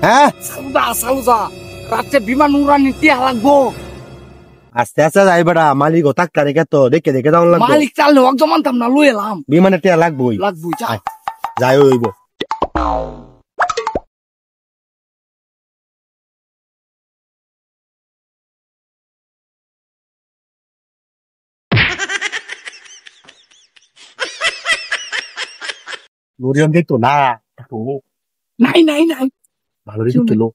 হ্যাঁ সালুদা রাতে বিমান উড়ানি টিয়া লাগবো আস্তে আস্তে যাই বেড়া মালিক ও থাকতে রেখে তো দেখে দেখে যাওয়ান লাগবো মালিক চাললে একদম মানতাম না লই এলাম বিমানে টিয়া লাগবোই যাই হইব Lurian dito na. নাই ভালো রে লো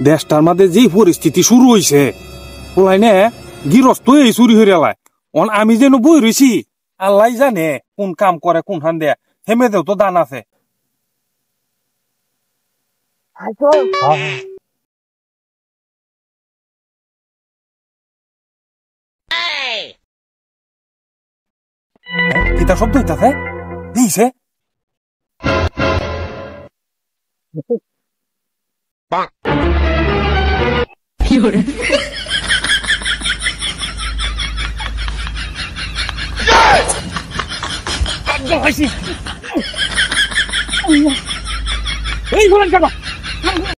দেশটার মধ্যে যে পরিস্থিতি শুরু হয়েছে বলাইনে গৃহস্থ এই চুরি হয়ে এলায় আমি যেন বই রয়েছি আল্লাহ জানে কোন কাম করে কোন হান দেয়া হেমেদেও তো দান আছে কিতা শব্দ হইতাছে দিছে কি হরে এই বলেন কেন